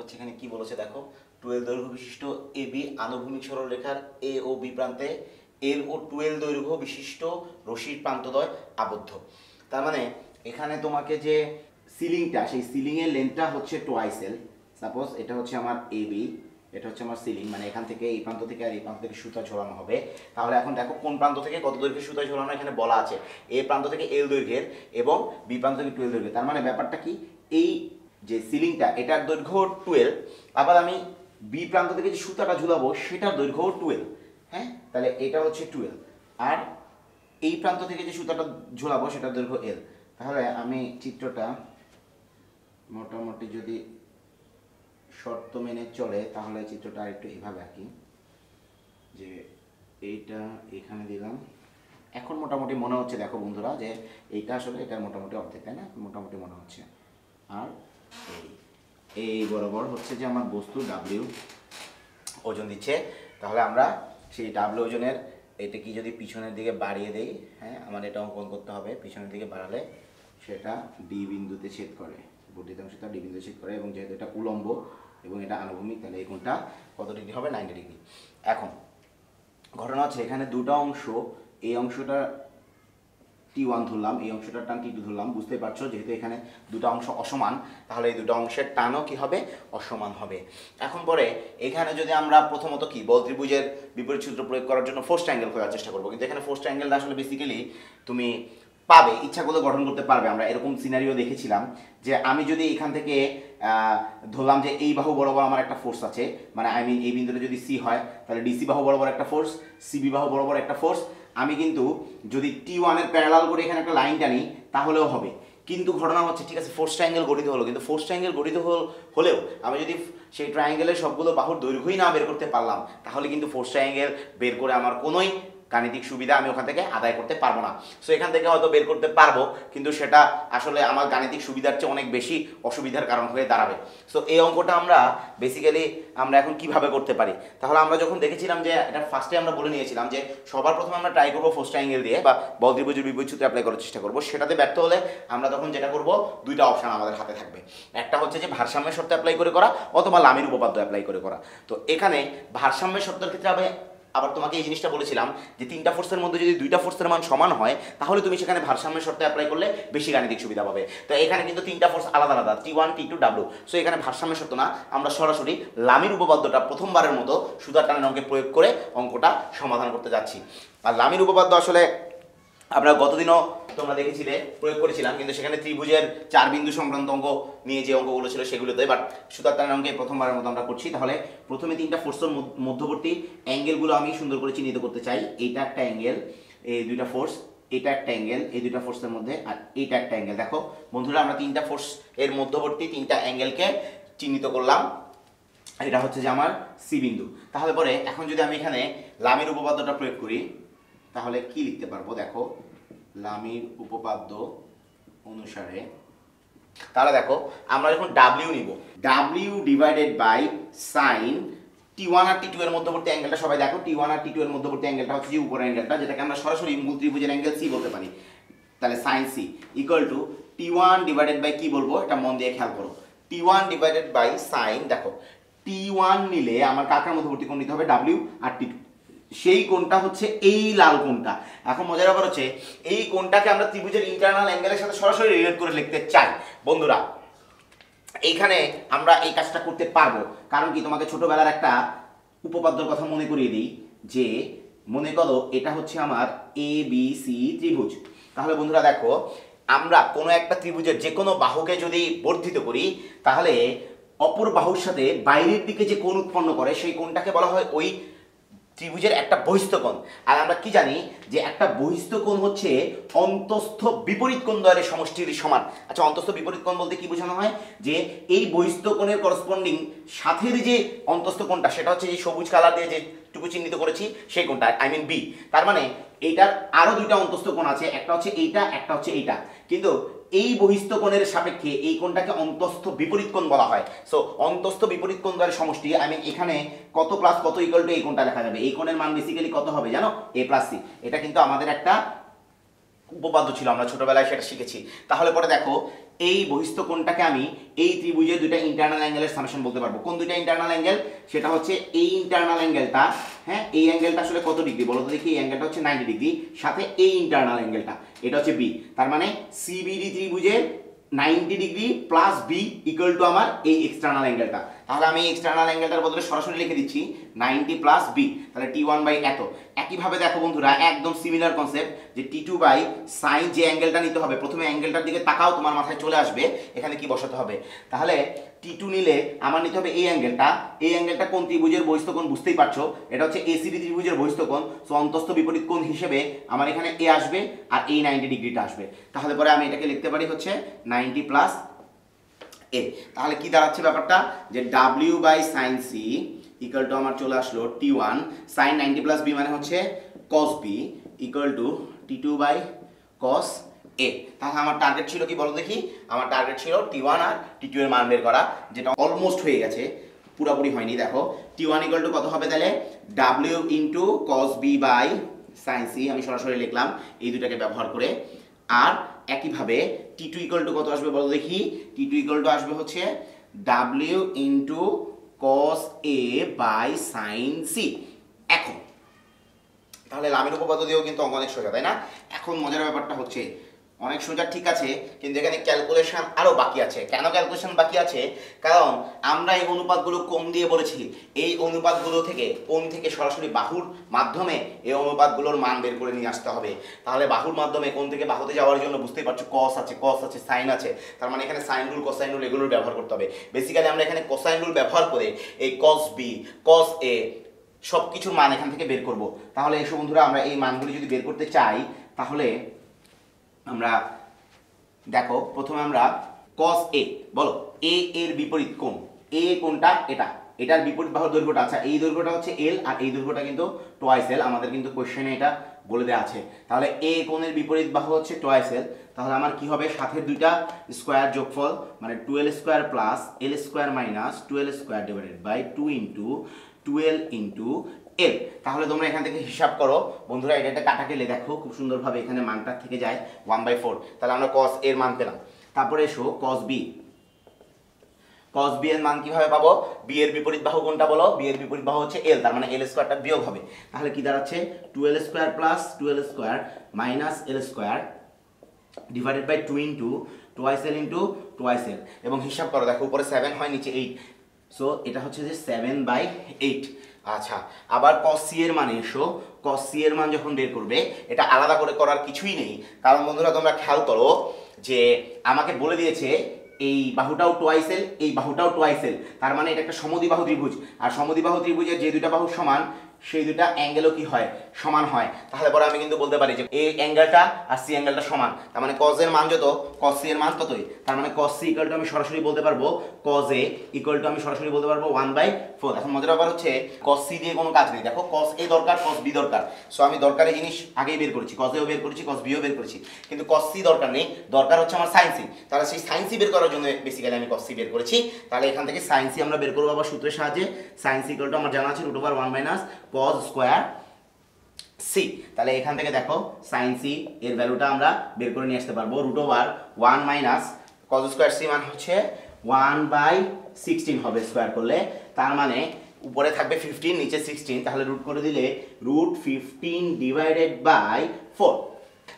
হচ্ছে এখানে কি বলেছে দেখো, 12 দৈর্ঘ্য বিশিষ্ট AB আনুভূমিক সরলরেখার A ও B প্রান্তে L ও 12 দৈর্ঘ্য বিশিষ্ট রশির প্রান্তদ্বয় আবদ্ধ। তার মানে এখানে তোমাকে যে সিলিংটা, সেই সিলিংয়ের লেন্থটা হচ্ছে টোয়াইস L। সাপোজ এটা হচ্ছে আমার AB, এটা হচ্ছে আমার সিলিং, মানে এখান থেকে এই প্রান্ত থেকে আর এই প্রান্ত থেকে সুতা ঝোলানো হবে। তাহলে এখন দেখো কোন প্রান্ত থেকে কত দৈর্ঘ্যের সুতা ঝোলানো এখানে বলা আছে, এ প্রান্ত থেকে L দৈর্ঘ্যের এবং বি প্রান্ত থেকে 12 দৈর্ঘ্যের। তার মানে ব্যাপারটা কি, এই যে সিলিংটা এটার দৈর্ঘ্য 12, আবার আমি বি প্রান্ত থেকে যে সুতাটা ঝুলাবো সেটার দৈর্ঘ্য 12। হ্যাঁ, তাহলে এটা হচ্ছে 12, আর এই প্রান্ত থেকে যে সুতাটা ঝোলাবো সেটার দৈর্ঘ্য L। তাহলে আমি চিত্রটা মোটামুটি যদি শর্ত মেনে চলে তাহলে চিত্রটা একটু এইভাবে আঁকি, যে এইটা এখানে দিলাম। এখন মোটামুটি মনে হচ্ছে দেখো বন্ধুরা যে এইটা আসলে এটার মোটামুটি অর্ধেক, তাই না? মোটামুটি মনে হচ্ছে। আর এই বরাবর হচ্ছে যে আমার বস্তু W ওজন দিচ্ছে। তাহলে আমরা সেই W ওজনের এটা কি যদি পিছনের দিকে বাড়িয়ে দেই, হ্যাঁ আমার এটা অঙ্কন করতে হবে, পিছনের দিকে বাড়ালে সেটা D বিন্দুতে ছেদ করে, বর্ধিত অংশটা D বিন্দুতে ছেদ করে, এবং যেহেতু এটা উলম্ব এবং এটা আনুভূমিক তাহলে এই কোণটা কত ডিগ্রি হবে? 90 ডিগ্রি। এখন ঘটনা হচ্ছে এখানে দুটো অংশ, এই অংশটা T1 ধরলাম, এই অংশটার টান T2 ধরলাম। বুঝতে পারছো যেহেতু এখানে দুটো অংশ অসমান, তাহলে এই দুটো অংশের টানও কি হবে? অসমান হবে। এখন পরে এখানে যদি আমরা প্রথমত কি বল ত্রিভুজের বিপরীত সূত্র প্রয়োগ করার জন্য ফোর্সড অ্যাঙ্গেল খোঁজার চেষ্টা করবো, কিন্তু এখানে ফোর্সড অ্যাঙ্গেলটা আসলে বেসিক্যালি তুমি পাবে, ইচ্ছা করলে গঠন করতে পারবে। আমরা এরকম সিনারিও দেখেছিলাম যে আমি যদি এখান থেকে ধরলাম যে এই বাহু বরাবর আমার একটা ফোর্স আছে, মানে আই মিন এই বিন্দুটা যদি সি হয় তাহলে ডিসি বাহু বরাবর একটা ফোর্স, সিবি বাহু বরাবর একটা ফোর্স। আমি কিন্তু যদি T1 এর প্যারালাল করে এখানে একটা লাইন টানি তাহলেও হবে। কিন্তু ঘটনা হচ্ছে ঠিক আছে ফোর্সড ট্রায়াঙ্গেল গঠিত হলো, কিন্তু ফোর্সড ট্রায়াঙ্গেল গঠিত হলেও আমি যদি সেই ট্রায়াঙ্গেলের সবগুলো বাহুর দৈর্ঘ্যই না বের করতে পারলাম তাহলে কিন্তু ফোর্সড ট্রায়াঙ্গেল বের করে আমার কোনোই গাণিতিক সুবিধা আমি ওখান থেকে আদায় করতে পারবো না। সো এখান থেকে হয়তো বের করতে পারবো, কিন্তু সেটা আসলে আমার গাণিতিক সুবিধার চেয়ে অনেক বেশি অসুবিধার কারণ হয়ে দাঁড়াবে। সো এই অঙ্কটা আমরা বেসিক্যালি আমরা এখন কিভাবে করতে পারি, তাহলে আমরা যখন দেখেছিলাম যে এটা ফার্স্টে আমরা বলে নিয়েছিলাম যে সবার প্রথমে আমরা ট্রাই করবো ফোর্সড ট্রায়াঙ্গেল দিয়ে বা বল ত্রিভুজের বিপরীত সূত্র অ্যাপ্লাই করার চেষ্টা করবো। সেটাতে ব্যর্থ হলে আমরা তখন যেটা করব, দুইটা অপশন আমাদের হাতে থাকবে। একটা হচ্ছে যে ভারসাম্যের শর্ত অ্যাপ্লাই করে করা অথবা লামির উপপাদ্য অ্যাপ্লাই করে করা। তো এখানে ভারসাম্যের শর্তের ক্ষেত্রে আবার তোমাকে এই জিনিসটা বলেছিলাম যে তিনটা ফোর্সের মধ্যে যদি দুইটা ফোর্সের মান সমান হয় তাহলে তুমি সেখানে ভারসাম্যের শর্তে অ্যাপ্লাই করলে বেশি গাণিতিক সুবিধা পাবে। তো এখানে কিন্তু তিনটা ফোর্স আলাদা আলাদা, T1 T2 W। সো এখানে ভারসাম্যের শর্ত না, আমরা সরাসরি লামির উপপাদ্যটা প্রথমবারের মতো সুতার টানের অঙ্কে প্রয়োগ করে অঙ্কটা সমাধান করতে যাচ্ছি। আর লামির উপপাদ্য আসলে আমরা গতদিনও তোমরা দেখেছিলে প্রয়োগ করেছিলাম, কিন্তু সেখানে ত্রিভুজের 4 বিন্দু সংক্রান্ত অঙ্ক নিয়ে যে অঙ্কগুলো ছিল সেগুলোতে, বাট সুতার টানের অঙ্কে প্রথমবারের মতো আমরা করছি। তাহলে প্রথমে তিনটা ফোর্সের মধ্যবর্তী অ্যাঙ্গেলগুলো আমি সুন্দর করে চিহ্নিত করতে চাই। এইটা একটা অ্যাঙ্গেল, এই দুইটা ফোর্স, এটা একটা অ্যাঙ্গেল, এই দুইটা ফোর্সের মধ্যে, আর এইটা একটা অ্যাঙ্গেল। দেখো বন্ধুরা আমরা তিনটা ফোর্স এর মধ্যবর্তী তিনটা অ্যাঙ্গেলকে চিহ্নিত করলাম। এটা হচ্ছে যে আমার সি বিন্দু। তাহলে পরে এখন যদি আমি এখানে লামির উপপাদ্যটা প্রয়োগ করি তাহলে কি লিখতে পারবো? দেখো লামির উপপাদ্য অনুসারে, তাহলে দেখো আমরা যখন W নিব, W divided by sine T1 আর T2 এর মধ্যবর্তী অ্যাঙ্গেলটা, সবাই দেখো T1 আর T2 এর মধ্যবর্তী অ্যাঙ্গেলটা হচ্ছে যে উপরের অ্যাঙ্গেলটা, যেটাকে আমরা সরাসরি মূল ত্রিভুজের অ্যাঙ্গেল সি বলতে পারি। তাহলে sine C equal to T1 divided by কি বলবো, এটা মন দিয়ে খেয়াল করো, T1 ডিভাইডেড বাই সাইন। দেখো T1 নিলে আমার কাকার মধ্যবর্তী কোণ নিতে হবে W, আর T2 সেই কোণটা হচ্ছে এই লাল কোণটা। এখন মজার ব্যাপার হচ্ছে এই কোণটাকে আমরা ত্রিভুজের ইন্টারনাল অ্যাঙ্গেলের সাথে সরাসরি রিলেট করে লিখতে চাই। বন্ধুরা এইখানে আমরা এই কাজটা করতে পারবো, কারণ কি তোমাকে ছোটবেলার একটা উপপাদ্যর কথা মনে করিয়ে দিই, যে মনে করো এটা হচ্ছে আমার ABC ত্রিভুজ। তাহলে বন্ধুরা দেখো আমরা কোনো একটা ত্রিভুজের যে কোনো বাহুকে যদি বর্ধিত করি তাহলে অপর বাহুর সাথে বাইরের দিকে যে কোণ উৎপন্ন করে সেই কোণটাকে বলা হয় ওই ত্রিভুজের একটা বহিস্থ কোণ। আর আমরা কি জানি যে একটা বহিস্থ কোণ হচ্ছে অন্তস্থ বিপরীত কোণ দ্বয়ের সমষ্টির সমান। আচ্ছা অন্তস্থ বিপরীত কোণ বলতে কি বোঝানো হয়, যে এই বহিস্থ কোণের করসপন্ডিং সাথের যে অন্তস্থ কোণটা সেটা হচ্ছে এই সবুজ কালার দিয়ে যেটুকু চিহ্নিত করেছি সেই কোণটা, আই মিন বি। তার মানে এইটার আরো দুইটা অন্তস্থ কোণ আছে, একটা হচ্ছে এইটা, একটা হচ্ছে এইটা, কিন্তু এই বহিস্থ কোণের সাপেক্ষে এই কোণটাকে অন্তস্থ বিপরীত কোণ বলা হয়। সো অন্তস্থ বিপরীত কোণ দ্বয়ের সমষ্টি, আমি এখানে কত প্লাস কত ইকুয়াল টু এই কোণটা লেখা যাবে। এই কোণের মান বেসিক্যালি কত হবে জানো? A plus C. এটা কিন্তু আমাদের একটা উপপাদ্য ছিল, আমরা ছোটবেলায় সেটা শিখেছি। তাহলে পরে দেখো এই বহিস্থ কোণটাকে আমি এই ত্রিভুজের দুইটা ইন্টারনাল অ্যাঙ্গেলের সামেশন বলতে পারবো। কোন দুইটা ইন্টারনাল অ্যাঙ্গেল? সেটা হচ্ছে এই ইন্টারনাল অ্যাঙ্গেলটা, হ্যাঁ এই অ্যাঙ্গেলটা আসলে কত ডিগ্রি বলো তো দেখি? এই অ্যাঙ্গেলটা হচ্ছে 90 ডিগ্রি, সাথে এই ইন্টারনাল অ্যাঙ্গেলটা এটা হচ্ছে বি। তার মানে সিবিডি ত্রিভুজের 90 degree plus B equal to আমার এই এক্সটার্নাল অ্যাঙ্গেলটা। তাহলে আমি এক্সটার্নাল অ্যাঙ্গেলটার বদলে সরাসরি লিখে দিচ্ছি 90 প্লাস বি, তাহলে T1 বাই এত। একইভাবে দেখো বন্ধুরা একদম সিমিলার কনসেপ্ট, যে T2 বাই সাইন যে অ্যাঙ্গেলটা নিতে হবে, প্রথমে অ্যাঙ্গেলটার দিকে তাকাও, তোমার মাথায় চলে আসবে এখানে কি বসাতে হবে। তাহলে T2 নিলে আমার নিতে হবে এই অ্যাঙ্গেলটা। এই অ্যাঙ্গেলটা কোন ত্রিভুজের বহিস্থ কোণ বুঝতেই পারছো, এটা হচ্ছে এসিডি ত্রিভুজের বহিস্থ কোণ। সো অন্তস্থ বিপরীত কোণ হিসেবে আমার এখানে এ আসবে আর এই 90 ডিগ্রিটা আসবে। তাহলে পরে আমি এটাকে লিখতে পারি হচ্ছে 90 প্লাস এ। তাহলে কি দাঁড়াচ্ছে ব্যাপারটা, যে W by sine C equal to আমার চলে আসলো T1 সাইন 90 প্লাস বি মানে হচ্ছে cos B equal to T2 by cos A. তাহলে আমার টার্গেট ছিল কি বলো দেখি? আমার টার্গেট ছিল T1 আর T2 এর মান বের করা, যেটা অলমোস্ট হয়ে গেছে, পুরোপুরি হয়নি। দেখো T1 ইকুয়াল টু কত হবে তাহলে? W into cos B by sine C, আমি সরাসরি লিখলাম এই দুটাকে ব্যবহার করে। আর একইভাবে T2 ইকুয়াল টু কত আসবে বলো দেখি? T2 ইকুয়াল টু আসবে হচ্ছে W into cos A by sine C. এখন তাহলে লামের উপপাদ্য দিয়েও কিন্তু অঙ্ক অনেক সোজা, তাই না? এখন মজার ব্যাপারটা হচ্ছে অনেক সোজা ঠিক আছে, কিন্তু এখানে ক্যালকুলেশন আরও বাকি আছে। কেন ক্যালকুলেশন বাকি আছে? কারণ আমরা এই অনুপাতগুলো কোণ দিয়ে বলেছি, এই অনুপাতগুলো থেকে কোণ থেকে সরাসরি বাহুর মাধ্যমে এই অনুপাতগুলোর মান বের করে নিয়ে আসতে হবে। তাহলে বাহুর মাধ্যমে কোণ থেকে বাহুতে যাওয়ার জন্য বুঝতেই পারছো কস আছে সাইন আছে, তার মানে এখানে সাইন রুল কোসাইন রুল এগুলোর ব্যবহার করতে হবে। বেসিক্যালি আমরা এখানে কোসাইন রুল ব্যবহার করে এই কস বি কস এ সব কিছুর মান এখান থেকে বের করব। তাহলে এসব বন্ধুরা আমরা এই মানগুলি যদি বের করতে চাই, তাহলে আমরা দেখো প্রথমে আমরা cos a বলো, a এর বিপরীত কোণ, a কোণটা এটা, এটার বিপরীত বাহুর দৈর্ঘ্যটা, আচ্ছা এই দৈর্ঘ্যটা হচ্ছে l আর এই দৈর্ঘ্যটা কিন্তু টোয়াইস l, আমাদের কিন্তু কোশ্চেনে এটা বলে দেওয়া আছে। তাহলে a কোণের বিপরীত বাহু হচ্ছে টোয়াইস l, তাহলে আমার কি হবে? সাথে দুইটা স্কয়ার যোগফল মানে 12 square plus l square minus 12 square divided by 2 into 12 into L. তাহলে তোমরা এখান থেকে হিসাব করো বন্ধুরা, এটা একটা কাটা কেলে দেখো খুব সুন্দরভাবে এখানে মানটা থেকে যায় 1/4। তাহলে আমরা cos এর মান পেলাম। তারপরে এসো cos b। cos b এর মান কিভাবে পাবো? b এর বিপরীত বাহু কোনটা বলো? b এর বিপরীত বাহু হচ্ছে l, তার মানে l স্কয়ারটা বিয়োগ হবে। তাহলে কি দাঁড়াচ্ছে? 12 square plus 12 square minus l square divided by 2 into twice l into twice l। এবং হিসাব করো দেখো উপরে 7 হয় নিচে 8, সো এটা হচ্ছে যে 7/8। আচ্ছা আবার cos c এর মানে এসো, cos c এর মান যখন বের করবে এটা আলাদা করে করার কিছুই নেই, কারণ বন্ধুরা তোমরা খেয়াল করো যে আমাকে বলে দিয়েছে এই বাহুটাও টোয়াইস l, এই বাহুটাও টোয়াইস l, তার মানে এটা একটা সমদ্বিবাহু ত্রিভুজ, আর সমদ্বিবাহু ত্রিভুজের যে দুইটা বাহু সমান সেই দুইটা অ্যাঙ্গেলও কি হয়? সমান হয়। তাহলে পরে আমি কিন্তু বলতে পারি যে এই অ্যাঙ্গেলটা আর সি অ্যাঙ্গেলটা সমান, তার মানে cos এর মান যত cos c এর মান ততই। তার মানে cos c ইকুয়াল টু আমি সরাসরি বলতে পারবো cos a ইকুয়াল টু আমি সরাসরি বলতে পারবো 1/4। এখন মজার ব্যাপার হচ্ছে cos c দিয়ে কোনো কাজ নেই, দেখো cos a দরকার cos b দরকার, সো আমি দরকারি জিনিস আগেই বের করেছি, cos a ও বের করেছি cos b ও বের করেছি, কিন্তু cos c দরকার নেই, দরকার হচ্ছে আমার sin c। তাহলে সেই sin c বের করার জন্য বেসিক্যালি আমি cos c বের করেছি। তাহলে এখান থেকে sin c আমরা বের করবো আবার সূত্রের সাহায্যে। sin c ইকুয়াল টু আমার জানা আছে √1 - cos স্কয়ার c। তাহলে এখান থেকে দেখো sin c এর ভ্যালুটা আমরা বের করে নিয়ে আসতে পারবো √1 - cos স্কয়ার c মান হচ্ছে 1/16 হবে স্কয়ার করলে, তার মানে উপরে থাকবে 15 নিচে 16, তাহলে রুট করে দিলে √15 ডিভাইডেড বাই 4।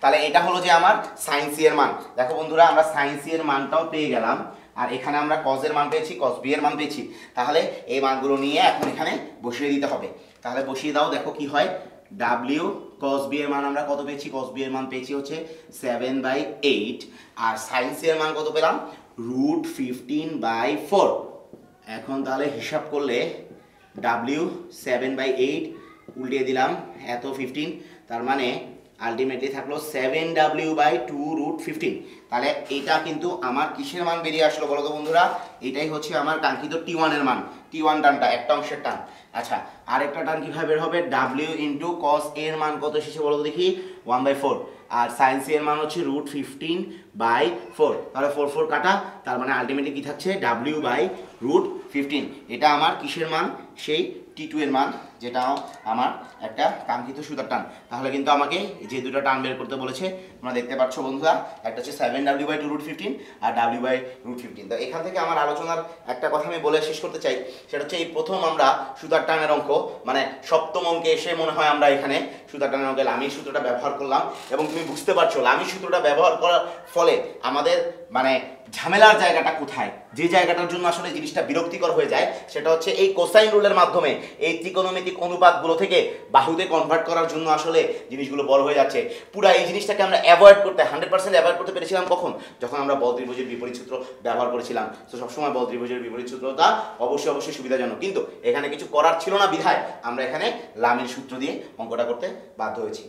তাহলে এটা হলো যে আমার sin c এর মান। দেখো বন্ধুরা আমরা sin c এর মানটাও পেয়ে গেলাম, আর এখানে আমরা cos এর মান পেয়েছি cos b এর মান পেয়েছি। তাহলে এই মানগুলো নিয়ে এখন এখানে বসিয়ে দিতে হবে। তাহলে বসিয়ে দাও, দেখো কি হয়। w cos b এর মান আমরা কত পেয়েছি? cos b এর মান পেয়েছি হচ্ছে 7/8, আর sin c এর মান কত পেলাম? √15/4। এখন তাহলে হিসাব করলে w 7/8 উল্টিয়ে দিলাম এত 15, তার মানে আলটিমেটলি থাকলো 7w/2 √15। তাহলে এটা কিন্তু আমার কিসের মান বেরিয়ে আসলো বলো তো বন্ধুরা? এটাই হচ্ছে আমার কাঙ্ক্ষিত T1 এর মান। T1 টানটা একটা অংশের টান। আচ্ছা আরেকটা টান কিভাবে বের হবে? w ইন্টু cos a এর মান কত এসেছে বলো তো দেখি? 1/4, আর sin c এর মান হচ্ছে √15/4। তাহলে 4 কাটা, তার মানে আলটিমেটলি কি থাকছে? w/√15। এটা আমার কিসের মান? সেই টি টু এর মান, যেটাও আমার একটা কাঙ্ক্ষিত সুতার টান। তাহলে কিন্তু আমাকে যে দুটো টান বের করতে বলেছে তোমরা দেখতে পাচ্ছ বন্ধুরা, একটা হচ্ছে 7W/2√15 আর W/√15। তো এখান থেকে আমার আলোচনার একটা কথা আমি বলে শেষ করতে চাই, সেটা হচ্ছে এই প্রথম আমরা সুতার টানের অঙ্ক, মানে সপ্তম অঙ্কে এসে মনে হয় আমরা এখানে সুতার টানের অঙ্কে লামির সূত্রটা ব্যবহার করলাম, এবং তুমি বুঝতে পারছো লামির সূত্রটা ব্যবহার করার ফলে আমাদের মানে ঝামেলার জায়গাটা কোথায়, যে জায়গাটার জন্য আসলে জিনিসটা বিরক্তিকর হয়ে যায়, সেটা হচ্ছে এই কোসাইন রুলের মাধ্যমে এই ত্রিকোণমিতিক অনুপাতগুলো থেকে বাহুতে কনভার্ট করার জন্য আসলে জিনিসগুলো বড় হয়ে যাচ্ছে। পুরো এই জিনিসটাকে আমরা অ্যাভয়েড করতে 100% অ্যাভয়েড করতে পেরেছিলাম কখন, যখন আমরা বল ত্রিভুজের বিপরীত সূত্র ব্যবহার করেছিলাম। তো সবসময় বল ত্রিভুজের বিপরীত সূত্রটা অবশ্যই সুবিধাজনক, কিন্তু এখানে কিছু করার ছিল না বিধায় আমরা এখানে লামির সূত্র দিয়ে অঙ্কটা করতে বাধ্য হয়েছি।